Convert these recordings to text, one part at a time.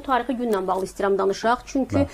bu tarixi günlə bağlı istəyirəm danışaq. Çünki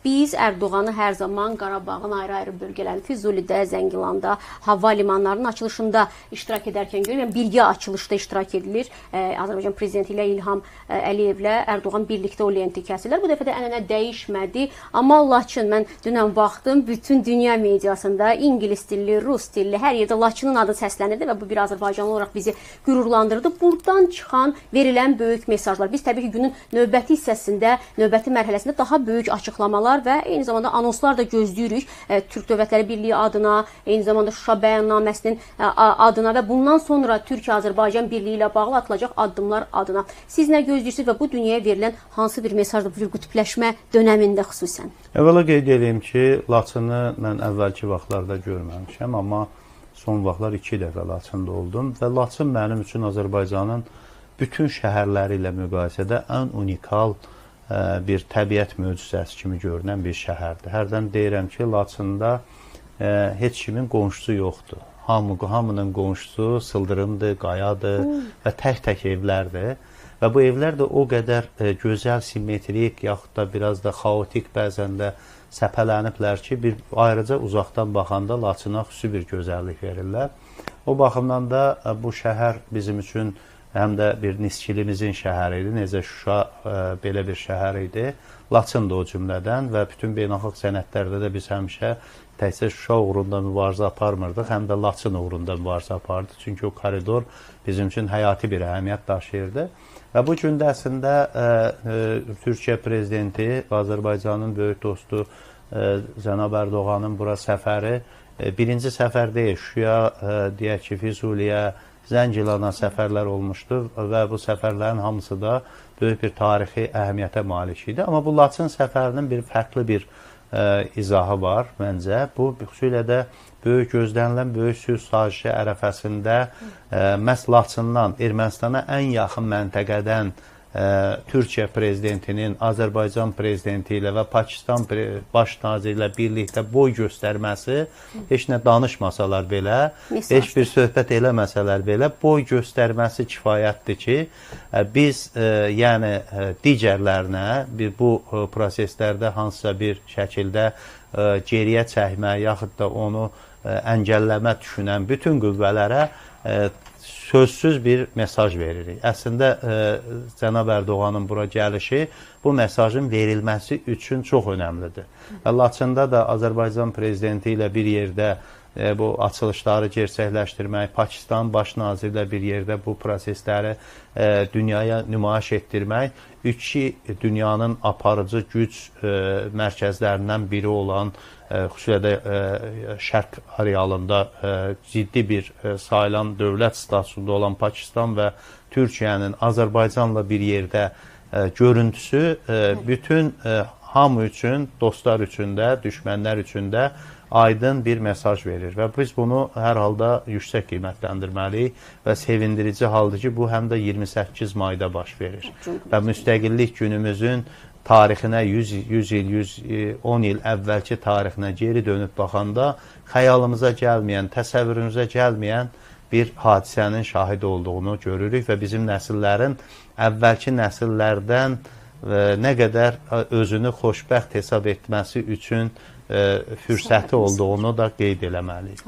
biz Ərdoğanı hər zaman Qarabağın ayrı-ayrı bölgələrin, Füzulidə, Zəngilanda, hava limanlarının açılışında iştirak edərkən görürəm. Yəni birgə açılışda iştirak edilir. Azərbaycan prezidenti ilə İlham Əliyevlə Ərdoğan birlikdə o lenti kəsirlər. Bu dəfə də ənənə dəyişmədi. Amma Laçın, mən dünən baxdım, bütün dünya mediasında ingilis dilli, rus dilli, hər yerdə Laçının adı səslənirdi və bu bir Azərbaycanlı olaraq bizi qürurlandırdı. Buradan çıxan, verilən böyük mesajlar. Biz təbii ki, günün növbəti hissəsində, növbəti mərhələsində daha böyük açıqlamalar və eyni zamanda anonslar da gözləyirik. Türk Dövlətləri Birliyi adına, eyni zamanda Şuşa bəyannaməsinin adına və bundan sonra Türkiyə-Azərbaycan Birliyi ilə bağlı atılacaq addımlar adına. Siz nə gözləyirsiniz və bu dünyaya verilən hansı bir mesajdır bu qütbləşmə dönəmində xüsusən? Əvvəla qeyd edeyim ki, Laçını mən əvvəlki vaxtlarda görməmişəm, amma son vaxtlar 2 dəfə Laçında oldum və Laçın mənim üçün Azərbaycanın bütün şəhərləri ilə müqayisədə ən unikal bir təbiət möcüzəsi kimi görünən bir şəhərdir. Hərdən deyirəm ki, Laçında heç kimin qonşusu yoxdur. Hamının qonşusu sıldırımdır, qayadır və tək-tək evlərdir. Və bu evlər də o qədər gözəl, simmetrik, yaxud da biraz da xaotik bəzən də səpələniblər ki, bir ayrıca uzaqdan baxanda Laçına xüsusi bir gözəllik verirlər. O baxımdan da bu şəhər bizim üçün həm də bir nisçilimizin şəhəri idi. Necə Şuşa belə bir şəhər idi. Laçın da o cümlədən və bütün beynəlxalq sənədlərdə də biz həmişə təkcə Şuşa uğrunda mübarizə aparmırdıq, həm də Laçın uğrunda mübarizə apardı. Çünki o koridor bizim üçün həyati bir əhəmiyyət daşıyırdı. Və bu gün də əslində Türkiyə prezidenti, Azərbaycanın böyük dostu cənab Ərdoğanın bura səfəri birinci səfər deyil. Şuşaya, deyək ki, Füzuliyə, Zəngilana səfərlər olmuşdur və bu səfərlərin hamısı da böyük bir tarixi əhəmiyyətə malik idi. Amma bu Laçın səfərinin bir fərqli bir izahı var məncə. Bu xüsusilə də böyük gözlənilən böyük sülh sazişi ərəfəsində məhz Laçından Ermənistana ən yaxın məntəqədən Türkiyə prezidentinin Azərbaycan prezidenti ilə və Pakistan baş naziri ilə birlikdə boy göstərməsi, heç nə danışmasalar belə, heç bir söhbət eləməsələr belə, boy göstərməsi kifayətdir ki, biz yəni digərlərinə bu proseslərdə hansısa bir şəkildə geriyə çəkmə, yaxud da onu əngəlləmə düşünən bütün qüvvələrə sözsüz bir mesaj veririk. Əslində, cənab Ərdoğanın bura gəlişi bu mesajın verilməsi üçün çox önəmlidir. Laçında da Azərbaycan prezidenti ilə bir yerdə bu açılışları gerçəkləşdirmək, Pakistan baş naziri ilə bir yerdə bu prosesləri dünyaya nümayiş etdirmək, dünyanın aparıcı güc mərkəzlərindən biri olan, xüsusilə də şərq arealında ciddi bir sayılan dövlət statusunda olan Pakistan və Türkiyənin Azərbaycanla bir yerdə görüntüsü bütün hamı üçün, dostlar üçün də, düşmənlər üçün də aydın bir mesaj verir və biz bunu hər halda yüksək qiymətləndirməliyik və sevindirici haldır ki, bu həm də 28 mayda baş verir və müstəqillik günümüzün tarixinə 100 il, 110 il əvvəlki tarixinə geri dönüb baxanda xəyalımıza gəlməyən, təsəvvürümüzə gəlməyən bir hadisənin şahid olduğunu görürük və bizim nəsillərin əvvəlki nəsillərdən nə qədər özünü xoşbəxt hesab etməsi üçün fürsəti olduğunu da qeyd eləməliyik.